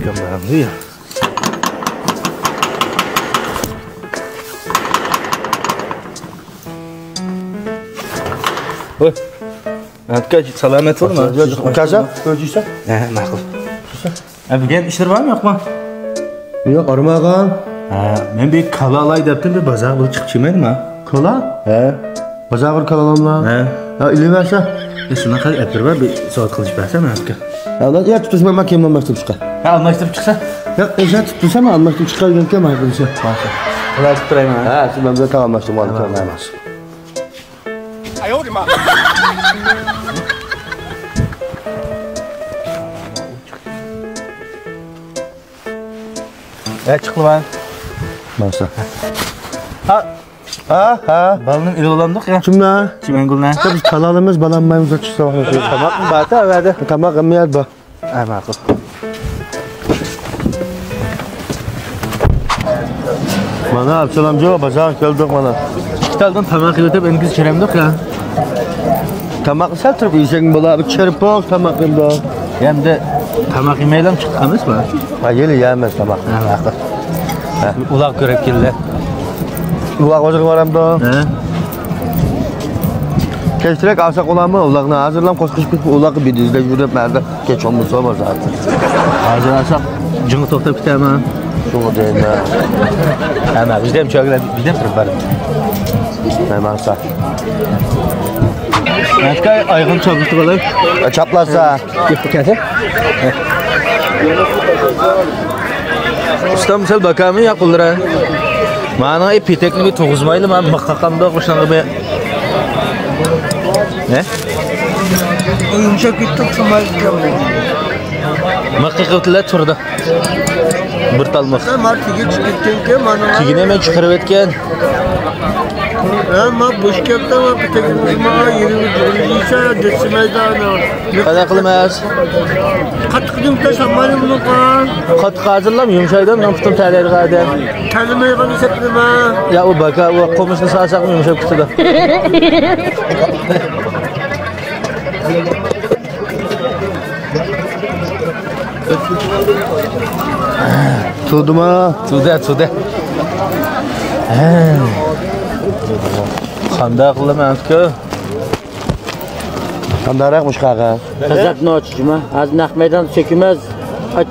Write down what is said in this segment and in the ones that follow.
Gambarlı ya. Oy. Hatta selamet olma. Kaza? Öcüysen? Ma'qul. Bugun ishlar bormi yo'qmi? Yo'q, armag'an. Men bir kala alay debdim bir bazar bo'lib chiqib chiqmaydimi? Kala? Bazar bir kalalamlar. Ha, ileversa. Shunaqa aytib bir soat qilish bersam haftga. Ya tutuşma ben kimden başlayıp çıkar? Ha, almashtirib chiqsa? Ya eşya tutuşma almashtirib çıkarken kim arkadaşı? Başla. Ular tutturayım ha. Ha, siz ben de tamam başladım onu tamam. Ay oğlum ha. Chiqdi lan. Başla. Ha. Balının ili olamdık ya. Kimler? Çimengulna. Biz kalalımız balanmayımıza çıksa bakın. Tamam mı? Bata verdi. Tamam emniyet bu. Ma'qul. Bana Absalamcı bazar geldik bana. İktaldan tamak yutib ingiz chiramdiq ya. Tamak satırıp yiyecek bola bir çırpok tamak yemdi. Endi tamak yemaylam chiqqanmiz mı? Ha yeli yemez tamak. Ma'qul. Uloq ko'rib keldi. Ulak ocak var hem de. Ha. Keştirek alsak olan mı? Ulakını hazırlam koşkuş bir ulakı bir dizde yürüyüp nerede? Geç olmuş olmaz zaten. Hozir alsaq jing'i to'xtab ketaman. Şunu deyin ha. Ama bizda ham cho'g'lar, bizda ham turib boradi. Hemen sağ. Natkay ayg'in cho'g'itib olay. Çaplasa. Keti. Usta misal bakamı yaqulra. Mana petekni bir to'g'izmayli, men miqqaqamda qo'shnaga bir ne? Yumuşak bir tutmayız ki. Miqqaqatlar turdi. Bir talmoq. Martiga chiqib ketgan mana. Kigini men chiqarib etgan. Ama boş kapta var bir tek uzma yeri bir işe desmaydı ana. Qana qilmas. Qattiq dumta samarım bunu qan. Qattiq hazırlam, yumshaydan men putim tayyor qildim. Kalmay qani seplama. Ya u baka u qo'mishni salsaqmi yumshab ketadi. Tuduma. Tuda. Qanday qilaman-ku? Qandarakmış qaqa. G'azabni ochishma. Az naq maydon sökmez.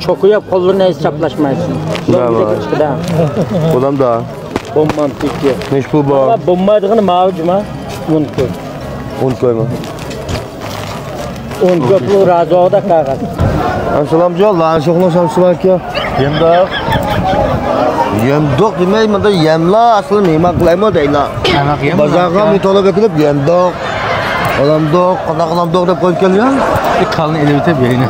Cho'qiyab qo'llarini chaplaşmaysin. Ulan da. Bombam tekki. Neş bu bu? Bombaydig'ini mavjuma. Un ko'p. Un koyma. Un ko'p bu razoda qag'az. Absalamcı lan şoqlasam sıvak ya. Yemdoq. Yemdok demeyim de yemla aslı neymak layma deyla. Anak yem. Bazaga mitologa kilip yemdok. Olamdok, qanaq deb qo'yib kelgan. Kalni elbette birine.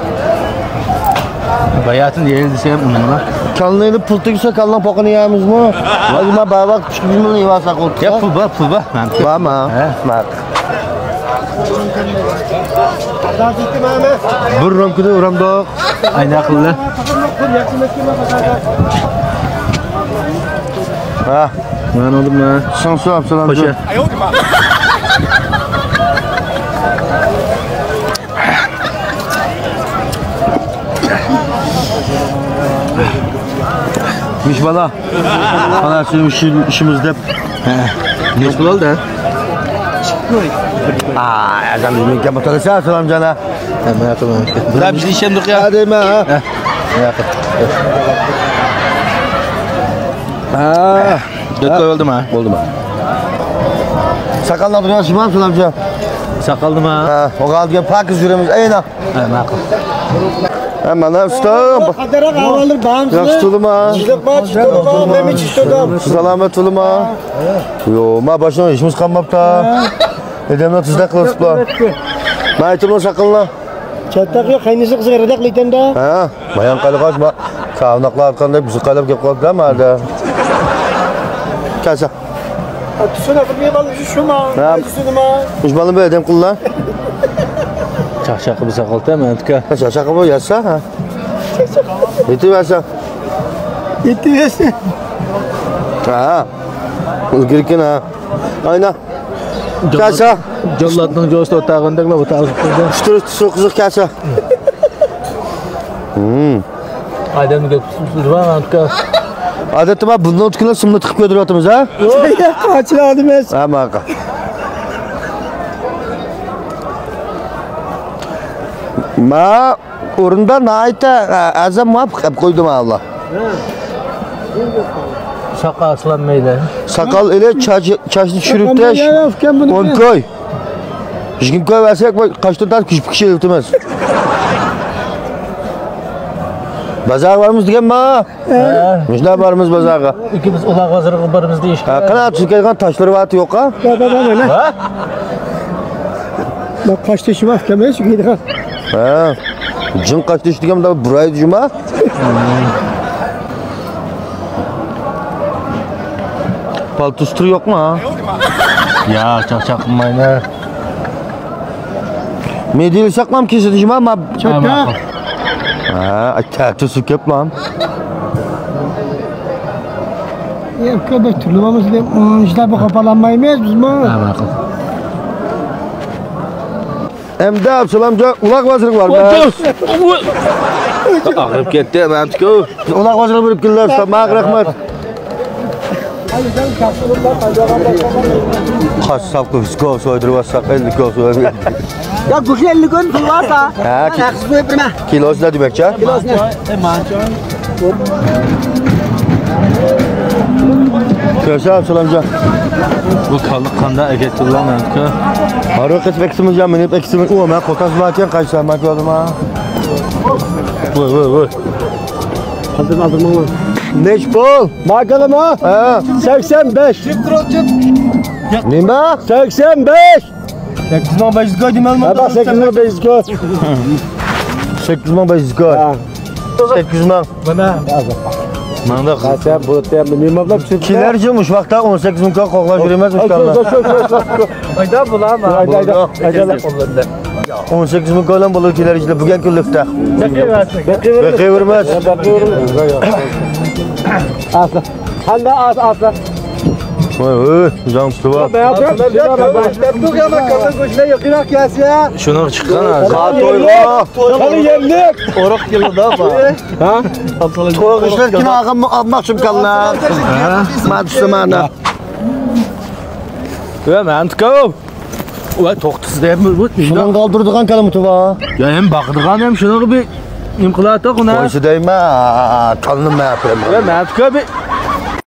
Bayatın yerini desem onunla. Kalnıyla pul tükse kalnan poqini yemiz mi? Azma babak küçük bir milyon yuvasa qo'yib. Ya pul var. Var mı? Bak. Bir romkida uramdok. Ayna qildi. Ha, Men oldum ha. şansı Absalamcı. Qo'sha. Ay oğlum ha. Miş bana. Bana şimdi işimiz dep. Ne qildi? Adam yemek yapmadı Absalamcana. Nima qilaman? Bular bizni ishimdiq ya. Hadi mi ha? Ha. Dört koy oldu mu? Oldu mu? Sakallar duruyorsun mu Absalamcı? Sakaldım ha. Ha, o kaldı pakız yürümüz. Eyna. Ma'qul. Hemen ustam. Qadarak havalar bağımsız. Yaxshi tulma. Çıkma, ben mi çıktım? Salomat tulma. Yo, ma boshqa ishimiz qolmabdi. Edemni tuzda qilibdi. Ma aytdim sakallar. Çattaqga qaynisi qizg'aradaq lekanda. Ha, bayan qalqosh ma. Savnaqlar qanday bizni qalab kelib qoldi ma'da. Kasa. Tusuna bilmayman shuma. Shuma. Ushmalim edem qillar. Chaqchaq qilib saqolta mentka. Chaqchaq bu yassa ha. Bitti yassa. Bitti yassa. Ha. Ulgirkin ha. Ayna. Kasa. Jollatning jo'sta o'tag'indaglar o'tag'ib qo'ydi. Shtur qiziq kasa. Adamni götürüp var antka. Odatda men bundan o'tkinlar simni tiqib ko'diryapmiz, ha? Kaçıladım es. Ha, maqa. Ma o'rinda nayta azam map qilib qo'ydim Allah. Saqa aslanmaydi. Sakal ile çaşlı çürükteş. 10 koy. Hizgin koy versek kaçta tar küçük bir şey yaptımız. Bazar varımız diyen ma? Müjde varımız bazarga. İkimiz ulaq vazirga birimiz deyishgan. Ha, kana Türkiye'den taşları vatı yok ha? Ha? Bak kaçta şu mahkemeye çıkıyorduk. Ha. Cın kaçta işleyeceğim da burayı cuma. Paltusturu yok mu ha? Ya çaqmayna. Medeli saklam kesileceğim ama. Çatta. Ha, açtı su kep lan. Ya köpek türlümemiz de işte bu kapalanmayız biz mi? Hem de Absalamca ulak vazırlık var be. Ağrıp ketdi mantka. Ulak vazırlık verip geldiler usta. Mağ rahmet. Kasap kıvısko soydurur vasak 50 kilo soydurur. Ya kuşun 50 gün pul varsa. Ha, Haksız bu yapma. kilosu ne demek ya? Kilosu ne? Köşe Absalamca. Bu qalıq qanda əgətdilər mantka. Haruk etmek istemiz ya, menip eksimiz. O, ben kokas zaten kaç zaman gördüm ha. Vay. Aldım onu. Neç bol? Bakalım ha. Ha. 85. Ne be? 85. 8500 koy demem mi? Bak 85 gol. 8500 koy. 800 man. Bana. Məndə Sen bu temel mimabla bir şey. Kilerce muşvakta 18 bin koy kokla yürümezmiş kanla. Ayda bulam. Ayda. 18 bin koy lan balığı kilerce bugün küllükte. Bekle vermez. Asla. Handa asla. Vay can tuva. şunu çıxqan azı. Saat toyga. Hadi yendik. Oraq yılında var. Ha? Toyga işler kine ağam almakçım kanla. Madüsü mana. Ya mantka. Ulan toxtuz deyib bu. Şunun kaldırdıgan kalımı tuva. Ya hem baxdığan hem şunu bir imqilata quna. Oysa deyme tanınım ben yapayım. Ya mantka bir